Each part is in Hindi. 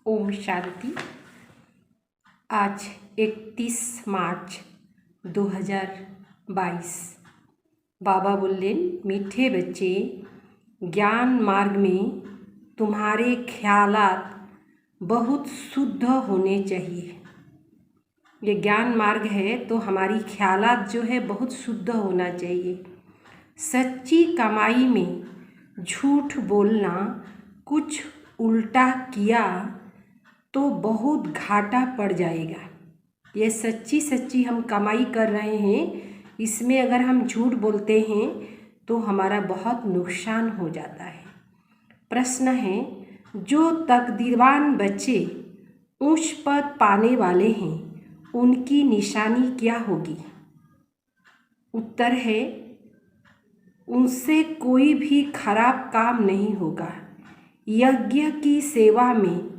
ओम शांति। आज 31 मार्च 2022। बाबा बोले, मीठे बच्चे, ज्ञान मार्ग में तुम्हारे ख्यालात बहुत शुद्ध होने चाहिए। ये ज्ञान मार्ग है तो हमारी ख्यालात जो है बहुत शुद्ध होना चाहिए। सच्ची कमाई में झूठ बोलना, कुछ उल्टा किया तो बहुत घाटा पड़ जाएगा। ये सच्ची हम कमाई कर रहे हैं, इसमें अगर हम झूठ बोलते हैं तो हमारा बहुत नुकसान हो जाता है। प्रश्न है, जो तकदीरवान बच्चे उच्च पद पाने वाले हैं उनकी निशानी क्या होगी? उत्तर है, उनसे कोई भी खराब काम नहीं होगा। यज्ञ की सेवा में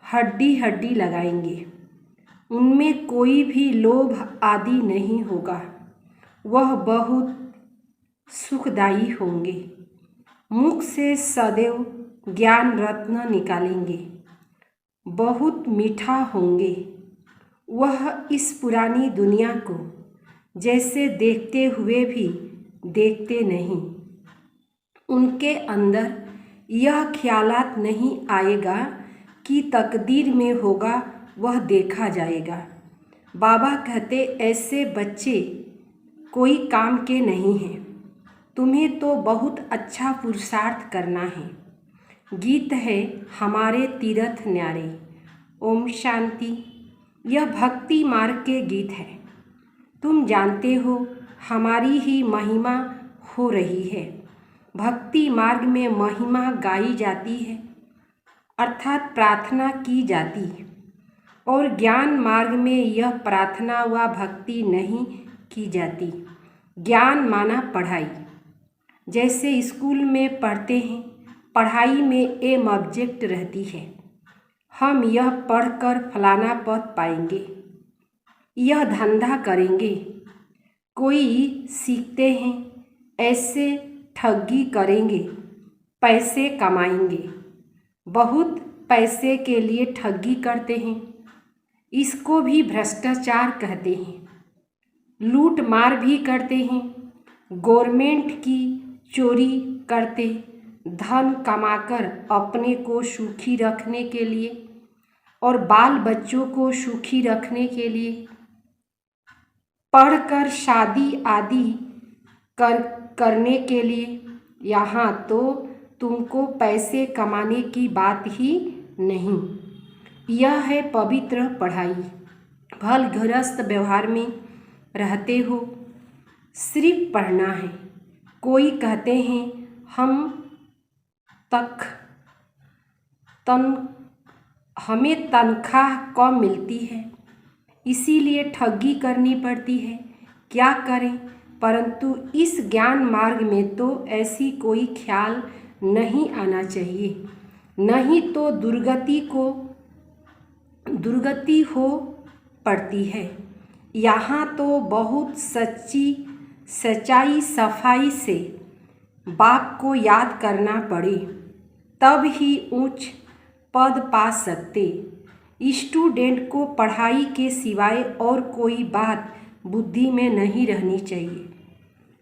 हड्डी लगाएंगे, उनमें कोई भी लोभ आदि नहीं होगा। वह बहुत सुखदायी होंगे। मुख से सदैव ज्ञान रत्न निकालेंगे, बहुत मीठा होंगे। वह इस पुरानी दुनिया को जैसे देखते हुए भी देखते नहीं। उनके अंदर यह ख्यालात नहीं आएगा कि तकदीर में होगा वह देखा जाएगा। बाबा कहते, ऐसे बच्चे कोई काम के नहीं हैं। तुम्हें तो बहुत अच्छा पुरुषार्थ करना है। गीत है, हमारे तीर्थ न्यारे। ओम शांति। यह भक्ति मार्ग के गीत है। तुम जानते हो, हमारी ही महिमा हो रही है। भक्ति मार्ग में महिमा गाई जाती है, अर्थात प्रार्थना की जाती है। और ज्ञान मार्ग में यह प्रार्थना व भक्ति नहीं की जाती। ज्ञान माना पढ़ाई। जैसे स्कूल में पढ़ते हैं, पढ़ाई में एम ऑब्जेक्ट रहती है। हम यह पढ़कर फलाना पद पाएंगे, यह धंधा करेंगे। कोई सीखते हैं, ऐसे ठगी करेंगे, पैसे कमाएंगे। बहुत पैसे के लिए ठगी करते हैं, इसको भी भ्रष्टाचार कहते हैं। लूट मार भी करते हैं, गवर्नमेंट की चोरी करते, धन कमाकर अपने को सुखी रखने के लिए और बाल बच्चों को सुखी रखने के लिए। पढ़कर शादी आदि करने के लिए। यहाँ तो तुमको पैसे कमाने की बात ही नहीं। यह है पवित्र पढ़ाई। भल गृहस्थ व्यवहार में रहते हो, सिर्फ पढ़ना है। कोई कहते हैं हमें तनख्वाह कम मिलती है, इसीलिए ठगी करनी पड़ती है। क्या करें? परंतु इस ज्ञान मार्ग में तो ऐसी कोई ख्याल नहीं आना चाहिए, नहीं तो दुर्गति हो पड़ती है। यहाँ तो बहुत सच्चाई सफाई से बाप को याद करना पड़े, तब ही उच्च पद पा सकते। स्टूडेंट को पढ़ाई के सिवाय और कोई बात बुद्धि में नहीं रहनी चाहिए,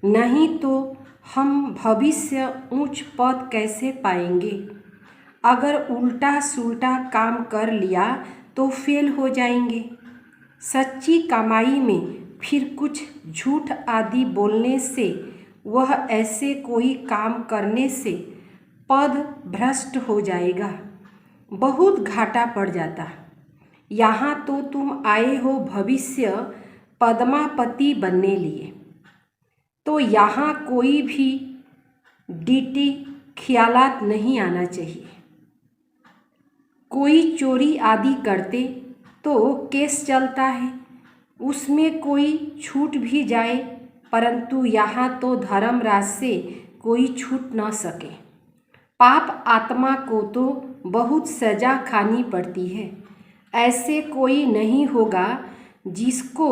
नहीं तो हम भविष्य उच्च पद कैसे पाएंगे? अगर उल्टा सुल्टा काम कर लिया तो फेल हो जाएंगे। सच्ची कमाई में फिर कुछ झूठ आदि बोलने से, वह ऐसे कोई काम करने से पद भ्रष्ट हो जाएगा, बहुत घाटा पड़ जाता। यहाँ तो तुम आए हो भविष्य पद्मापति बनने लिए, तो यहाँ कोई भी डीटी ख्यालात नहीं आना चाहिए। कोई चोरी आदि करते तो केस चलता है, उसमें कोई छूट भी जाए, परंतु यहाँ तो धर्मराज से कोई छूट न सके। पाप आत्मा को तो बहुत सजा खानी पड़ती है। ऐसे कोई नहीं होगा जिसको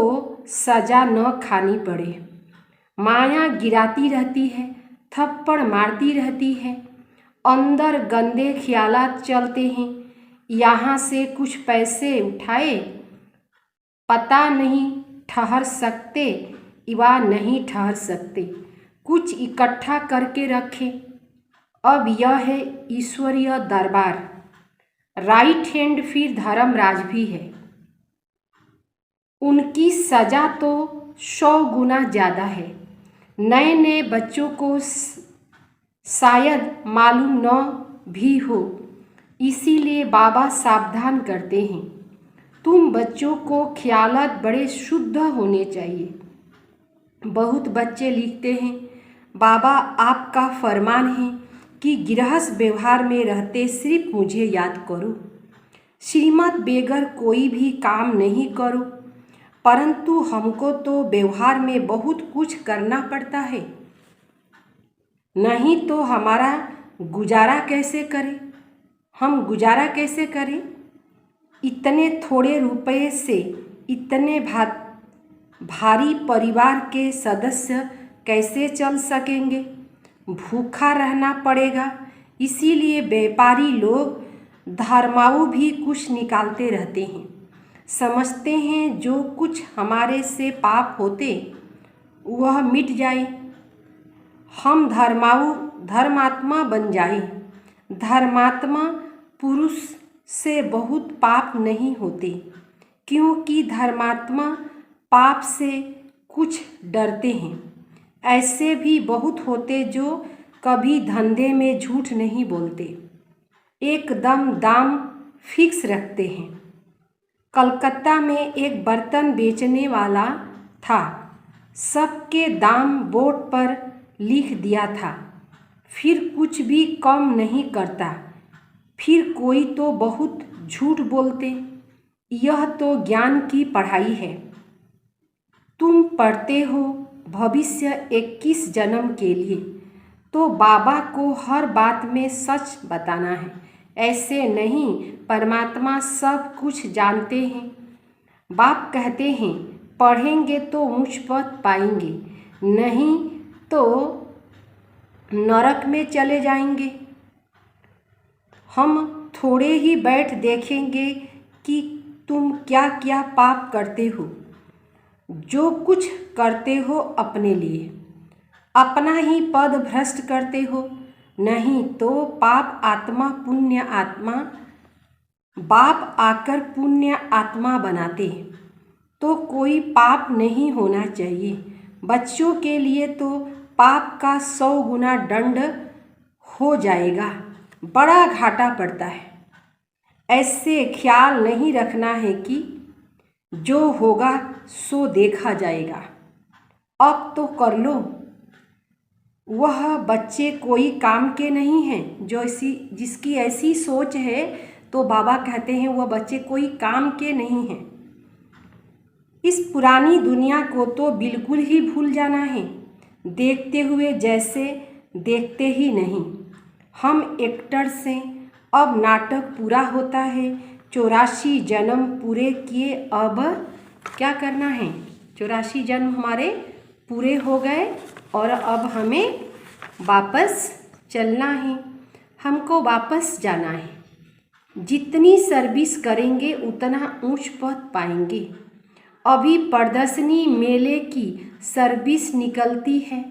सजा न खानी पड़े। माया गिराती रहती है, थप्पड़ मारती रहती है, अंदर गंदे ख्यालात चलते हैं। यहाँ से कुछ पैसे उठाए, पता नहीं ठहर सकते व नहीं ठहर सकते, कुछ इकट्ठा करके रखे। अब यह है ईश्वरीय दरबार, राइट हैंड फिर धर्मराज भी है। उनकी सज़ा तो 100 गुना ज़्यादा है। नए नए बच्चों को शायद मालूम न भी हो, इसीलिए बाबा सावधान करते हैं। तुम बच्चों को ख्यालात बड़े शुद्ध होने चाहिए। बहुत बच्चे लिखते हैं, बाबा आपका फरमान है कि गृहस्थ व्यवहार में रहते सिर्फ मुझे याद करो, श्रीमत बेगर कोई भी काम नहीं करो। परंतु हमको तो व्यवहार में बहुत कुछ करना पड़ता है, नहीं तो हमारा गुजारा कैसे करें? हम गुजारा कैसे करें? इतने थोड़े रुपये से इतने भारी परिवार के सदस्य कैसे चल सकेंगे? भूखा रहना पड़ेगा। इसीलिए व्यापारी लोग धर्माऊ भी कुछ निकालते रहते हैं, समझते हैं जो कुछ हमारे से पाप होते वह मिट जाए, हम धर्मात्मा बन जाए। धर्मात्मा पुरुष से बहुत पाप नहीं होते, क्योंकि धर्मात्मा पाप से कुछ डरते हैं। ऐसे भी बहुत होते जो कभी धंधे में झूठ नहीं बोलते, एकदम दाम फिक्स रखते हैं। कलकत्ता में एक बर्तन बेचने वाला था, सबके दाम बोर्ड पर लिख दिया था, फिर कुछ भी कम नहीं करता। फिर कोई तो बहुत झूठ बोलते। यह तो ज्ञान की पढ़ाई है। तुम पढ़ते हो भविष्य 21 जन्म के लिए, तो बाबा को हर बात में सच बताना है। ऐसे नहीं, परमात्मा सब कुछ जानते हैं। बाप कहते हैं पढ़ेंगे तो ऊंच पद पाएंगे, नहीं तो नरक में चले जाएंगे। हम थोड़े ही बैठ देखेंगे कि तुम क्या क्या पाप करते हो। जो कुछ करते हो अपने लिए, अपना ही पद भ्रष्ट करते हो, नहीं तो पाप आत्मा पुण्य आत्मा, बाप आकर पुण्य आत्मा बनाते हैं, तो कोई पाप नहीं होना चाहिए। बच्चों के लिए तो पाप का 100 गुना दंड हो जाएगा, बड़ा घाटा पड़ता है। ऐसे ख्याल नहीं रखना है कि जो होगा सो देखा जाएगा, अब तो कर लो। वह बच्चे कोई काम के नहीं हैं। जिसकी ऐसी सोच है तो बाबा कहते हैं वह बच्चे कोई काम के नहीं हैं। इस पुरानी दुनिया को तो बिल्कुल ही भूल जाना है, देखते हुए जैसे देखते ही नहीं। हम एक्टर्स हैं, अब नाटक पूरा होता है। 84 जन्म पूरे किए, अब क्या करना है? 84 जन्म हमारे पूरे हो गए और अब हमें वापस चलना है, हमको वापस जाना है। जितनी सर्विस करेंगे उतना ऊंच पद पाएंगे। अभी प्रदर्शनी मेले की सर्विस निकलती है।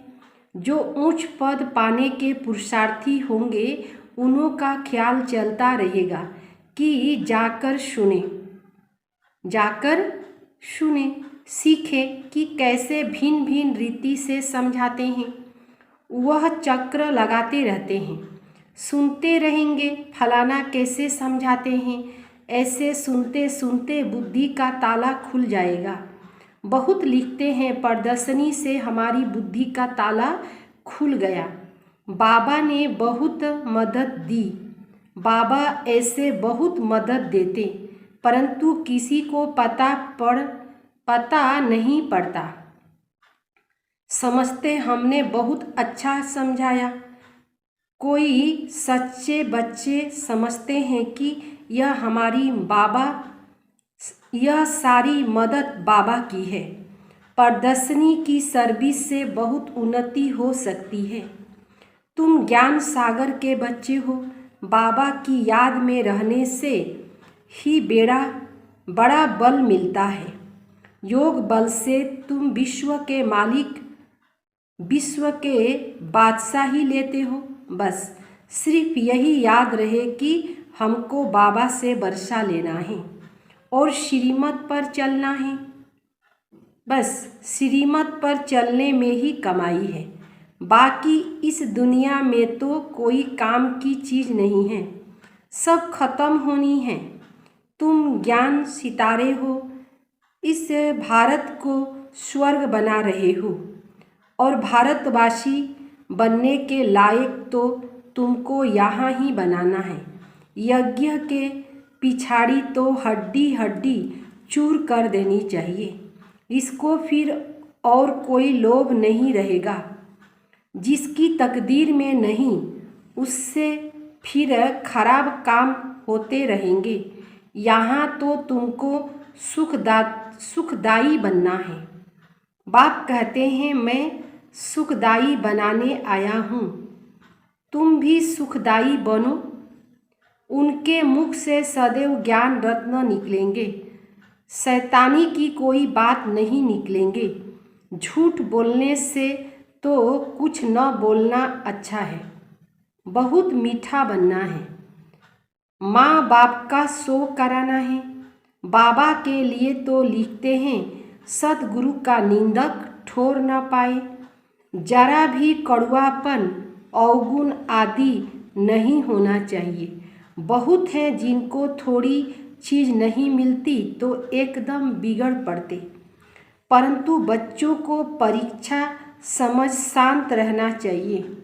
जो ऊंच पद पाने के पुरुषार्थी होंगे उन्हों का ख्याल चलता रहेगा कि जाकर सुने, सीखे कि कैसे भिन्न भिन्न रीति से समझाते हैं। वह चक्र लगाते रहते हैं, सुनते रहेंगे फलाना कैसे समझाते हैं। ऐसे सुनते सुनते बुद्धि का ताला खुल जाएगा। बहुत लिखते हैं प्रदर्शनी से हमारी बुद्धि का ताला खुल गया, बाबा ने बहुत मदद दी। बाबा ऐसे बहुत मदद देते, परंतु किसी को पता नहीं पड़ता। समझते हमने बहुत अच्छा समझाया। कोई सच्चे बच्चे समझते हैं कि यह सारी मदद बाबा की है। प्रदर्शनी की सर्विस से बहुत उन्नति हो सकती है। तुम ज्ञान सागर के बच्चे हो। बाबा की याद में रहने से ही बड़ा बल मिलता है। योग बल से तुम विश्व के मालिक, विश्व के बादशाह ही लेते हो। बस सिर्फ यही याद रहे कि हमको बाबा से वर्षा लेना है और श्रीमत पर चलना है। बस श्रीमत पर चलने में ही कमाई है। बाकी इस दुनिया में तो कोई काम की चीज़ नहीं है, सब खत्म होनी है। तुम ज्ञान सितारे हो, इस भारत को स्वर्ग बना रहे हो और भारतवासी बनने के लायक तो तुमको यहाँ ही बनाना है। यज्ञ के पिछाड़ी तो हड्डी हड्डी चूर कर देनी चाहिए। इसको फिर और कोई लोभ नहीं रहेगा। जिसकी तकदीर में नहीं, उससे फिर खराब काम होते रहेंगे। यहाँ तो तुमको सुखदाई बनना है। बाप कहते हैं मैं सुखदाई बनाने आया हूँ, तुम भी सुखदाई बनो। उनके मुख से सदैव ज्ञान रत्न निकलेंगे, शैतानी की कोई बात नहीं निकलेंगे। झूठ बोलने से तो कुछ न बोलना अच्छा है, बहुत मीठा बनना है। माँ बाप का शो कराना है। बाबा के लिए तो लिखते हैं सतगुरु का निंदक ठोर न पाए। जरा भी कड़वापन अवगुण आदि नहीं होना चाहिए। बहुत हैं जिनको थोड़ी चीज़ नहीं मिलती तो एकदम बिगड़ पड़ते, परंतु बच्चों को परीक्षा समझ शांत रहना चाहिए।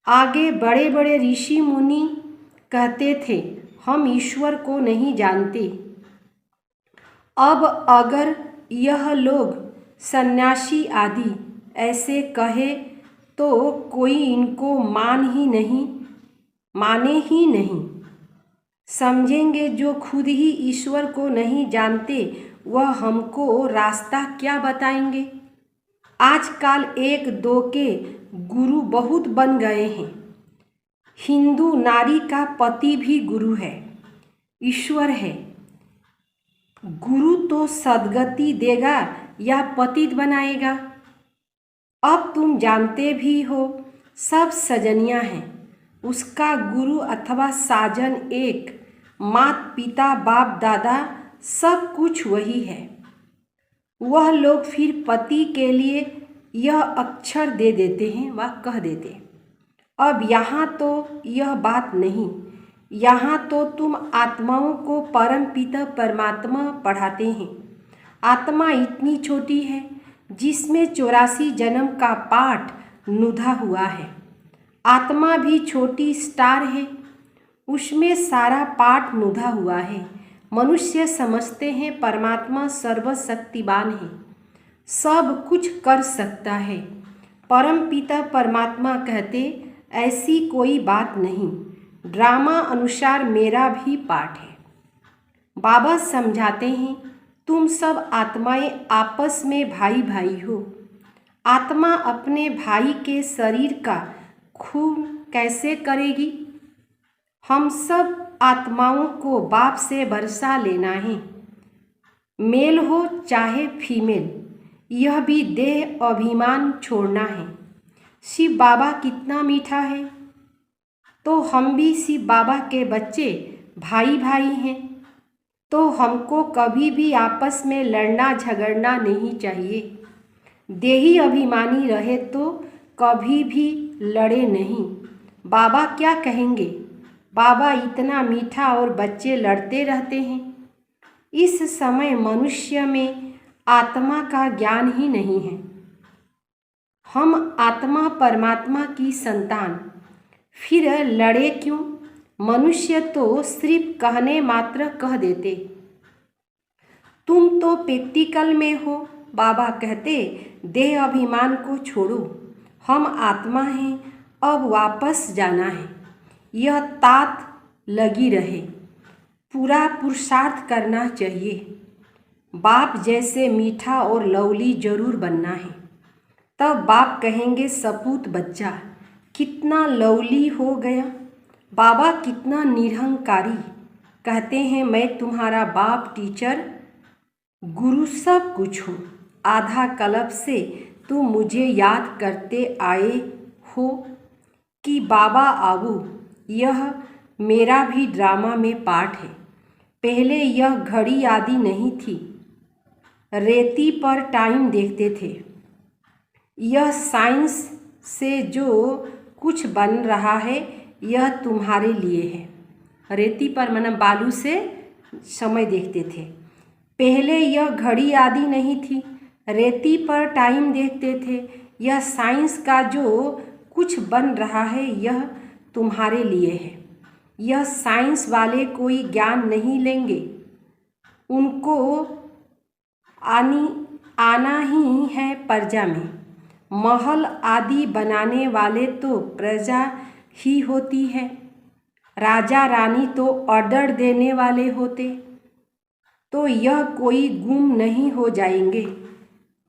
आगे बड़े बड़े ऋषि मुनि कहते थे हम ईश्वर को नहीं जानते। अब अगर यह लोग सन्यासी आदि ऐसे कहे तो कोई इनको माने ही नहीं। समझेंगे जो खुद ही ईश्वर को नहीं जानते, वह हमको रास्ता क्या बताएंगे। आजकल एक दो के गुरु बहुत बन गए हैं। हिंदू नारी का पति भी गुरु है, ईश्वर है। गुरु तो सद्गति देगा या पतित बनाएगा। अब तुम जानते भी हो सब सजनियाँ हैं, उसका गुरु अथवा साजन एक। मात पिता बाप दादा सब कुछ वही है। वह लोग फिर पति के लिए यह अक्षर दे देते हैं व कह देते। अब यहाँ तो यह बात नहीं, यहाँ तो तुम आत्माओं को परम पिता परमात्मा पढ़ाते हैं। आत्मा इतनी छोटी है जिसमें 84 जन्म का पाठ नुधा हुआ है। आत्मा भी छोटी स्टार है, उसमें सारा पाठ नुधा हुआ है। मनुष्य समझते हैं परमात्मा सर्वशक्तिवान है, सब कुछ कर सकता है। परम पिता परमात्मा कहते ऐसी कोई बात नहीं, ड्रामा अनुसार मेरा भी पाठ है। बाबा समझाते हैं तुम सब आत्माएं आपस में भाई भाई हो। आत्मा अपने भाई के शरीर का खून कैसे करेगी। हम सब आत्माओं को बाप से वर्षा लेना है, मेल हो चाहे फीमेल। यह भी देह अभिमान छोड़ना है। शिव बाबा कितना मीठा है, तो हम भी शिव बाबा के बच्चे भाई भाई हैं। तो हमको कभी भी आपस में लड़ना झगड़ना नहीं चाहिए। देही अभिमानी रहे तो कभी भी लड़े नहीं। बाबा क्या कहेंगे, बाबा इतना मीठा और बच्चे लड़ते रहते हैं। इस समय मनुष्य में आत्मा का ज्ञान ही नहीं है। हम आत्मा परमात्मा की संतान, फिर लड़े क्यों। मनुष्य तो सिर्फ कहने मात्र कह देते। तुम तो प्रैक्टिकल में हो। बाबा कहते देह अभिमान को छोड़ो, हम आत्मा हैं, अब वापस जाना है। यह तात लगी रहे, पूरा पुरुषार्थ करना चाहिए। बाप जैसे मीठा और लवली जरूर बनना है। तब बाप कहेंगे सपूत बच्चा कितना लवली हो गया, बाबा कितना निरहंकारी। कहते हैं मैं तुम्हारा बाप, टीचर, गुरु सब कुछ हूँ। आधा कल्प से तुम मुझे याद करते आए हो कि बाबा आबू, यह मेरा भी ड्रामा में पार्ट है। पहले यह घड़ी आदि नहीं थी, रेती पर टाइम देखते थे। यह साइंस से जो कुछ बन रहा है यह तुम्हारे लिए है। रेती पर मतलब बालू से समय देखते थे। पहले यह घड़ी आदि नहीं थी, रेती पर टाइम देखते थे। यह साइंस का जो कुछ बन रहा है यह तुम्हारे लिए है। यह साइंस वाले कोई ज्ञान नहीं लेंगे, उनको आना ही है प्रजा में। महल आदि बनाने वाले तो प्रजा ही होती है। राजा रानी तो ऑर्डर देने वाले होते, तो यह कोई गुम नहीं हो जाएंगे।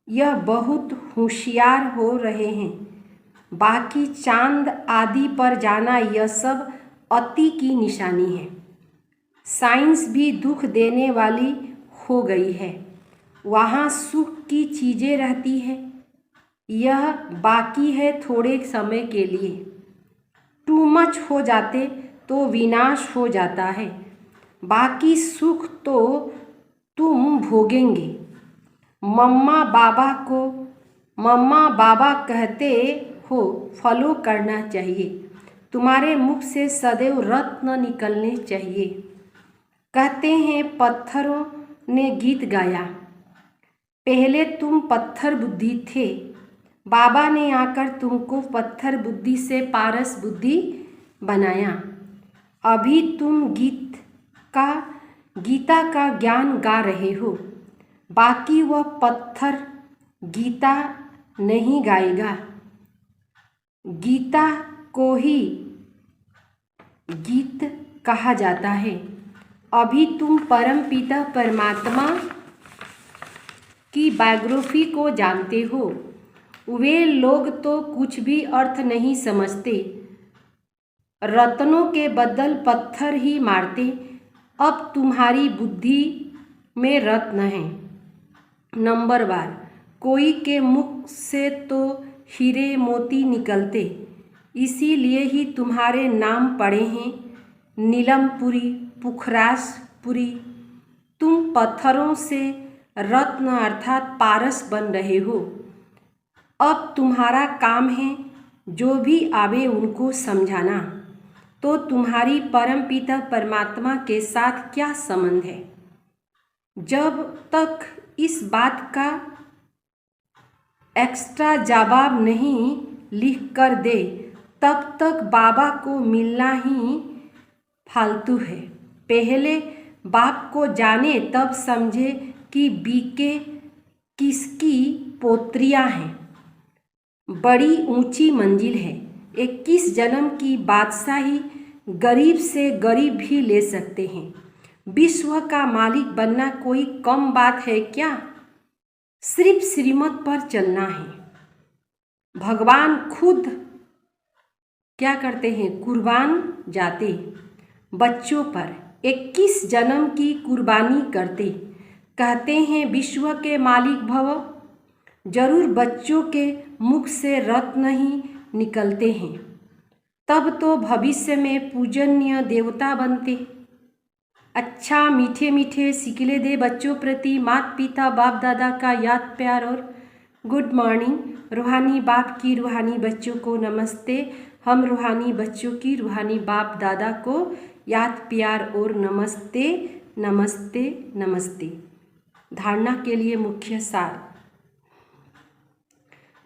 यह बहुत होशियार हो रहे हैं। बाकी चांद आदि पर जाना यह सब अति की निशानी है। साइंस भी दुख देने वाली हो गई है। वहाँ सुख की चीज़ें रहती है। यह बाकी है थोड़े समय के लिए। टू मच हो जाते तो विनाश हो जाता है। बाकी सुख तो तुम भोगेंगे। मम्मा बाबा कहते हो फॉलो करना चाहिए। तुम्हारे मुख से सदैव रत्न निकलने चाहिए। कहते हैं पत्थरों ने गीत गाया, पहले तुम पत्थर बुद्धि थे, बाबा ने आकर तुमको पत्थर बुद्धि से पारस बुद्धि बनाया। अभी तुम गीता का ज्ञान गा रहे हो, बाकी वह पत्थर गीता नहीं गाएगा। गीता को ही गीत कहा जाता है। अभी तुम परमपिता परमात्मा की बायोग्राफी को जानते हो। वे लोग तो कुछ भी अर्थ नहीं समझते, रत्नों के बदल पत्थर ही मारते। अब तुम्हारी बुद्धि में रत्न है। नंबर बार कोई के मुख से तो हीरे मोती निकलते, इसीलिए ही तुम्हारे नाम पड़े हैं नीलमपुरी, पुखराजपुरी। तुम पत्थरों से रत्न अर्थात पारस बन रहे हो। अब तुम्हारा काम है जो भी आवे उनको समझाना। तो तुम्हारी परमपिता परमात्मा के साथ क्या संबंध है? जब तक इस बात का एक्स्ट्रा जवाब नहीं लिख कर दे तब तक बाबा को मिलना ही फालतू है। पहले बाप को जाने तब समझे कि बीके किसकी पोत्रियां हैं। बड़ी ऊंची मंजिल है। 21 जन्म की बादशाही गरीब से गरीब भी ले सकते हैं। विश्व का मालिक बनना कोई कम बात है क्या? सिर्फ श्रीमत पर चलना है। भगवान खुद क्या करते हैं? कुर्बान जाते बच्चों पर 21 जन्म की कुर्बानी करते। कहते हैं विश्व के मालिक भव। जरूर बच्चों के मुख से रत्न ही निकलते हैं, तब तो भविष्य में पूजनीय देवता बनते। अच्छा मीठे मीठे सिकले दे बच्चों प्रति माता पिता बाप दादा का याद प्यार और गुड मॉर्निंग। रूहानी बाप की रूहानी बच्चों को नमस्ते। हम रूहानी बच्चों की रूहानी बाप दादा को याद प्यार और नमस्ते नमस्ते नमस्ते। धारणा के लिए मुख्य सार।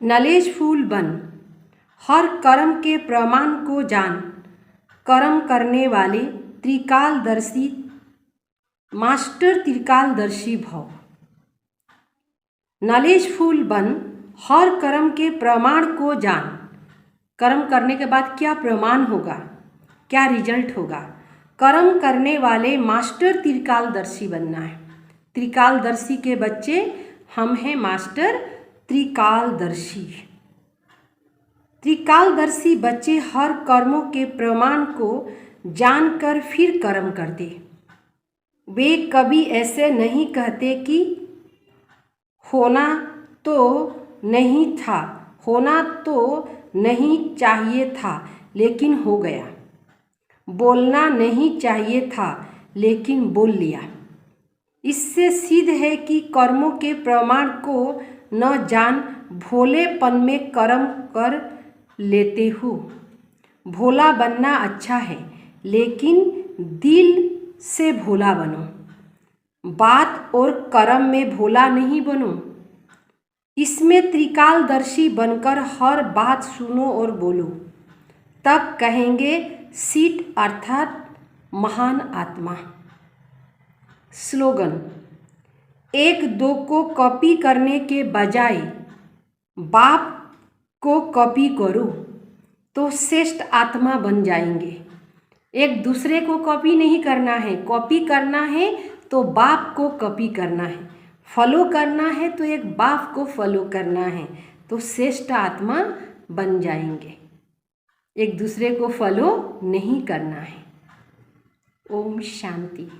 नॉलेजफुल बन, हर कर्म के प्रमाण को जान, कर्म करने वाले त्रिकालदर्शी मास्टर त्रिकालदर्शी भव। नॉलेजफुल बन, हर कर्म के प्रमाण को जान। कर्म करने के बाद क्या प्रमाण होगा, क्या रिजल्ट होगा? कर्म करने वाले मास्टर त्रिकालदर्शी बनना है। त्रिकालदर्शी के बच्चे हम हैं मास्टर त्रिकालदर्शी। त्रिकालदर्शी बच्चे हर कर्मों के प्रमाण को जानकर फिर कर्म करते। वे कभी ऐसे नहीं कहते कि होना तो नहीं था, होना तो नहीं चाहिए था लेकिन हो गया, बोलना नहीं चाहिए था लेकिन बोल लिया। इससे सिद्ध है कि कर्मों के प्रमाण को न जान भोलेपन में कर्म कर लेते हो। भोला बनना अच्छा है लेकिन दिल से भोला बनो, बात और कर्म में भोला नहीं बनो। इसमें त्रिकालदर्शी बनकर हर बात सुनो और बोलो, तब कहेंगे सीट अर्थात महान आत्मा। स्लोगन: एक दो को कॉपी करने के बजाय बाप को कॉपी करो तो श्रेष्ठ आत्मा बन जाएंगे। एक दूसरे को कॉपी नहीं करना है, कॉपी करना है तो बाप को कॉपी करना है, फॉलो करना है तो एक बाप को फॉलो करना है, तो श्रेष्ठ आत्मा बन जाएंगे। एक दूसरे को फॉलो नहीं करना है। ओम शांति।